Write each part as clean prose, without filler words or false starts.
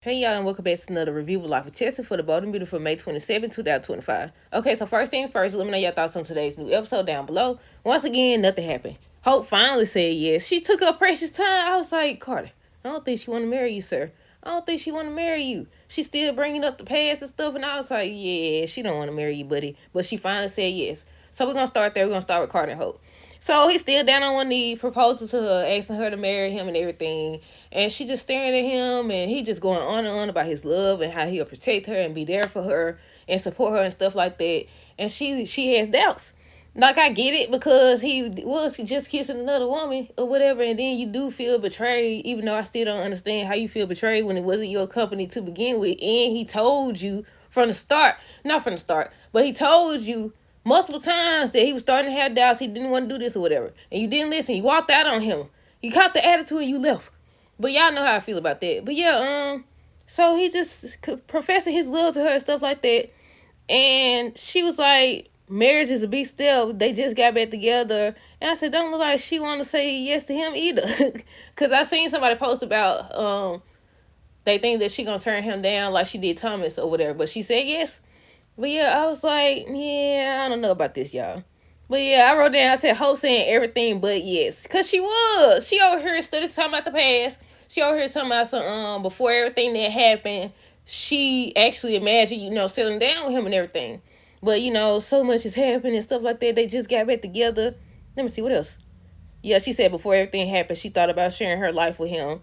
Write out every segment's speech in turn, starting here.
Hey y'all, and welcome back to another review of Life with Chelsea for the Bold and Beautiful May 27, 2025. Okay, so first things first, let me know your thoughts on today's new episode down below. Once again, nothing happened. Hope finally said yes. She took her precious time. I was like, Carter, I don't think she want to marry you, sir. I don't think she want to marry you. She's still bringing up the past and stuff, and I was like, yeah, she don't want to marry you, buddy. But she finally said yes. So we're going to start there. We're going to start with Carter and Hope. So he's still down on one knee, proposing to her, asking her to marry him and everything. And she just staring at him, and he just going on and on about his love and how he'll protect her and be there for her and support her and stuff like that. And she has doubts. Like, I get it, because he was just kissing another woman or whatever, and then you do feel betrayed, even though I still don't understand how you feel betrayed when it wasn't your company to begin with. And he told you from the start, not from the start, but he told you multiple times that he was starting to have doubts, he didn't want to do this or whatever. And you didn't listen. You walked out on him. You caught the attitude and you left. But y'all know how I feel about that. But yeah, so he just professing his love to her and stuff like that. And she was like, marriage is a big step. They just got back together. And I said, don't look like she want to say yes to him either. Because I seen somebody post about they think that she gonna turn him down like she did Thomas or whatever. But she said yes. But yeah, I was like, yeah, I don't know about this, y'all. But yeah, I wrote down, I said, Hope saying everything but yes. Because she was. She over here study talking about the past. She over here talking about some, before everything that happened, she actually imagined, settling down with him and everything. But, so much has happened and stuff like that. They just got back together. Let me see, what else? Yeah, she said before everything happened, she thought about sharing her life with him.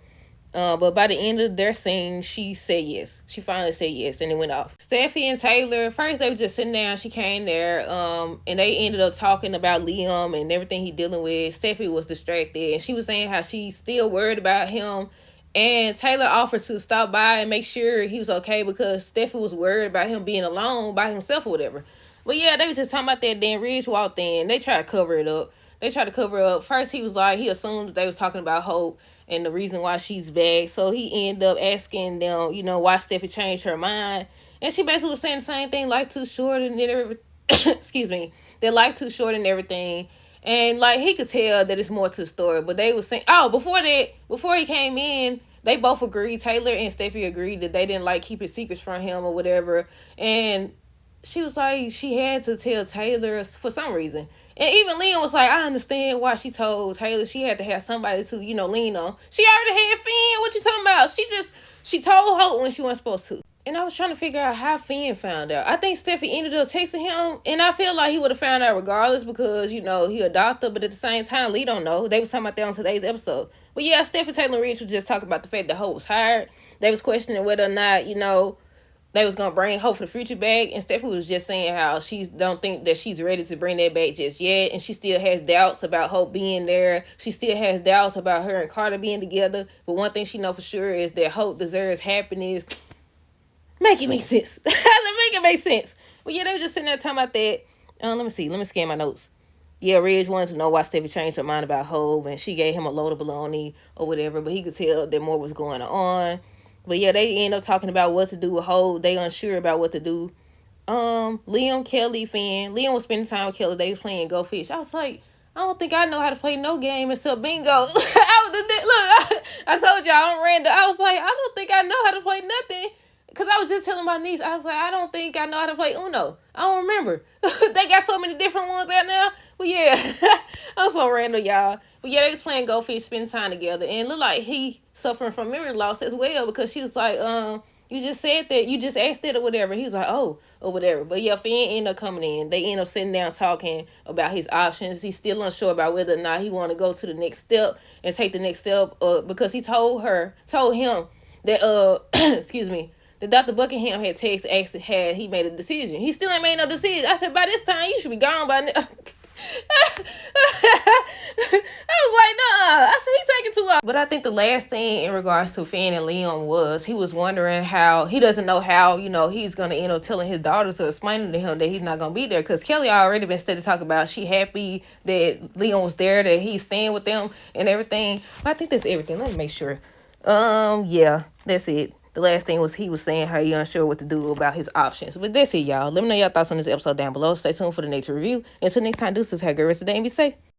But by the end of their scene, she said yes. She finally said yes, and it went off. Steffi and Taylor, first they were just sitting down. She came there, and they ended up talking about Liam and everything he dealing with. Steffi was distracted, and she was saying how she's still worried about him. And Taylor offered to stop by and make sure he was okay, because Steffi was worried about him being alone by himself or whatever. But yeah, they was just talking about that. Then Ridge walked in. They tried to cover it up. First, he was like, he assumed that they was talking about Hope and the reason why she's back. So he ended up asking them, why Steffi changed her mind. And she basically was saying the same thing, life too short and everything. Excuse me. Their life too short and everything. And like, he could tell that it's more to the story. But they was saying, before he came in, they both agreed, Taylor and Steffi agreed, that they didn't like keeping secrets from him or whatever. And she was like, she had to tell Taylor for some reason. And even Liam was like, I understand why she told Taylor. She had to have somebody to, lean on. She already had Finn. What you talking about? She told Hope when she wasn't supposed to. And I was trying to figure out how Finn found out. I think Steffi ended up texting him, and I feel like he would have found out regardless, because, he a doctor, but at the same time, Lee don't know. They was talking about that on today's episode. But yeah, Steffi, Taylor, and Rich was just talking about the fact that Hope was hired. They was questioning whether or not, they was gonna bring Hope for the Future back, and Stephanie was just saying how she don't think that she's ready to bring that back just yet, and she still has doubts about Hope being there. She still has doubts about her and Carter being together. But one thing she know for sure is that Hope deserves happiness. Make it make sense. Make it make sense. Well, yeah, they were just sitting there talking about that. Let me see. Let me scan my notes. Yeah, Ridge wanted to know why Steffi changed her mind about Hope, and she gave him a load of baloney or whatever, but he could tell that more was going on. But yeah, they end up talking about what to do with Hope. They unsure about what to do. Liam, Kelly, Finn. Liam was spending time with Kelly. They was playing Go Fish. I was like, I don't think I know how to play no game except bingo. I told y'all I'm random. I was like, I don't think I know how to play nothing. Because I was just telling my niece, I was like, I don't think I know how to play Uno. I don't remember. They got so many different ones out now. Well, yeah. I'm so random, y'all. But yeah, they was playing Go Fish, spending time together. And it looked like he suffering from memory loss as well, because she was like, you just said that, you just asked it or whatever. He was like, oh, or whatever. But yeah, Finn ended up coming in. They end up sitting down talking about his options. He's still unsure about whether or not he want to go to the next step and take the next step, because he told him that, excuse me, that Dr. Buckingham had asked had he made a decision. He still ain't made no decision. I said, by this time, you should be gone by now. I was like, nah. I said, he taking too long. But I think the last thing in regards to Finn and Liam was he was wondering how, he doesn't know how, he's going to end up telling his daughters or explaining to him that he's not going to be there. Because Kelly already been steady talking about she happy that Liam was there, that he's staying with them and everything. But I think that's everything. Let me make sure. Yeah, that's it. The last thing was he was saying how he unsure what to do about his options. But that's it, y'all. Let me know your thoughts on this episode down below. Stay tuned for the next review. Until next time, deuces. Have a good rest of the day and be safe.